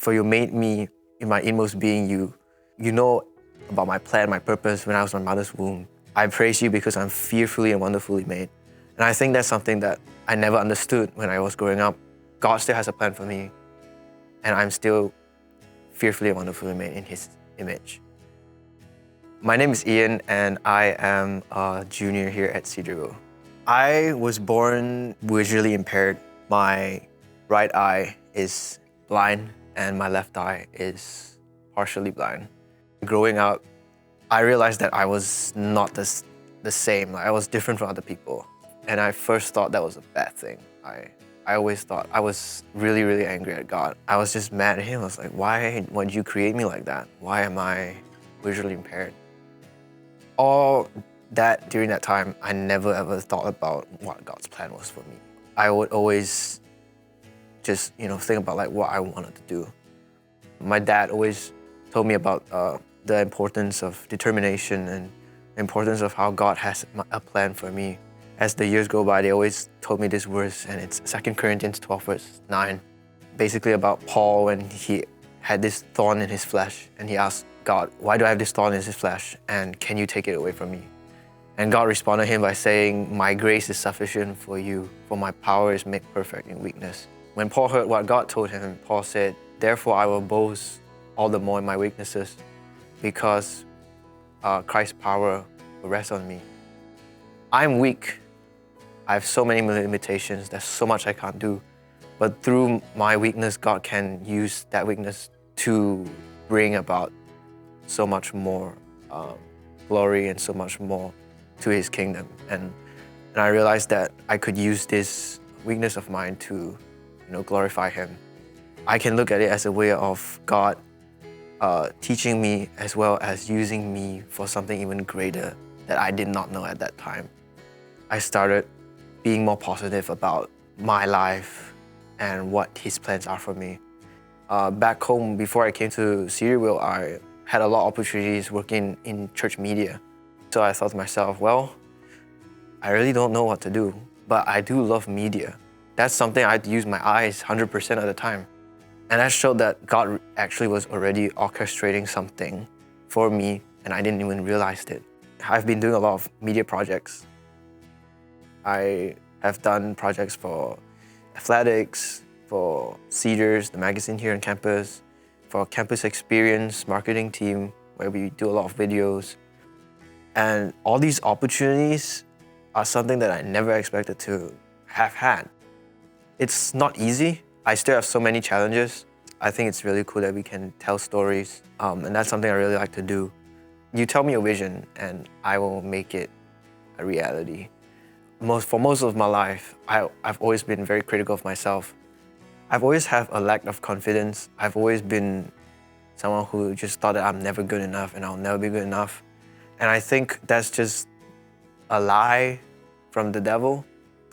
For you made me in my inmost being. You know about my plan, my purpose when I was in my mother's womb. I praise you because I'm fearfully and wonderfully made. And I think that's something that I never understood when I was growing up. God still has a plan for me, and I'm still fearfully and wonderfully made in His image. My name is Ian, and I am a junior here at Cedarville. I was born visually impaired. My right eye is blind, and my left eye is partially blind. Growing up, I realized that I was not the same. Like, I was different from other people. And I first thought that was a bad thing. I always thought, I was really, really angry at God. I was just mad at Him. I was like, why did you create me like that? Why am I visually impaired? All that, during that time, I never ever thought about what God's plan was for me. I would always just, think about like what I wanted to do. My dad always told me about the importance of determination and the importance of how God has a plan for me. As the years go by, they always told me this verse, and it's 2 Corinthians 12, verse 9. Basically about Paul when he had this thorn in his flesh, and he asked God, why do I have this thorn in his flesh, and can you take it away from me? And God responded to him by saying, my grace is sufficient for you, for my power is made perfect in weakness. When Paul heard what God told him, Paul said, therefore I will boast all the more in my weaknesses, because Christ's power will rest on me. I'm weak. I have so many limitations. There's so much I can't do. But through my weakness, God can use that weakness to bring about so much more glory and so much more to His kingdom. And I realized that I could use this weakness of mine to glorify Him. I can look at it as a way of God teaching me as well as using me for something even greater that I did not know at that time. I started being more positive about my life and what His plans are for me. Back home, before I came to Cedarville, I had a lot of opportunities working in church media. So I thought to myself, well, I really don't know what to do, but I do love media. That's something I'd use my eyes 100% of the time. And that showed that God actually was already orchestrating something for me, and I didn't even realize it. I've been doing a lot of media projects. I have done projects for athletics, for Cedars, the magazine here on campus, for campus experience marketing team, where we do a lot of videos. And all these opportunities are something that I never expected to have had. It's not easy. I still have so many challenges. I think it's really cool that we can tell stories, and that's something I really like to do. You tell me a vision, and I will make it a reality. For most of my life, I've always been very critical of myself. I've always had a lack of confidence. I've always been someone who just thought that I'm never good enough and I'll never be good enough. And I think that's just a lie from the devil.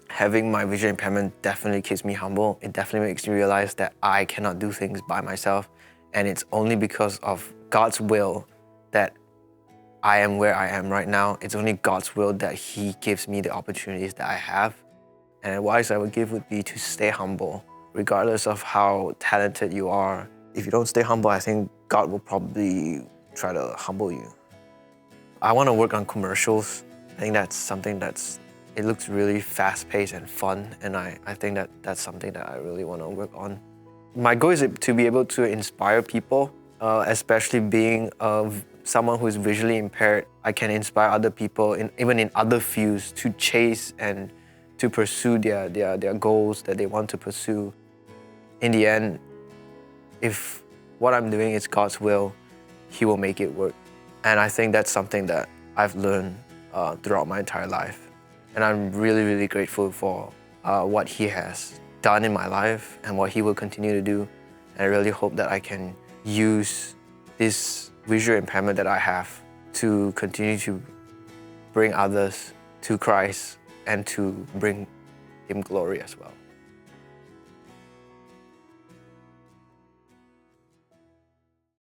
Having my vision impairment definitely keeps me humble. It definitely makes me realize that I cannot do things by myself. And it's only because of God's will that I am where I am right now. It's only God's will that He gives me the opportunities that I have. And advice I would give would be to stay humble, regardless of how talented you are. If you don't stay humble, I think God will probably try to humble you. I want to work on commercials. I think that's something it looks really fast-paced and fun, and I think that's something that I really want to work on. My goal is to be able to inspire people, especially being someone who is visually impaired. I can inspire other people, even in other fields, to chase and to pursue their goals that they want to pursue. In the end, if what I'm doing is God's will, He will make it work. And I think that's something that I've learned throughout my entire life. And I'm really, really grateful for what He has done in my life and what He will continue to do. And I really hope that I can use this visual impairment that I have to continue to bring others to Christ and to bring Him glory as well.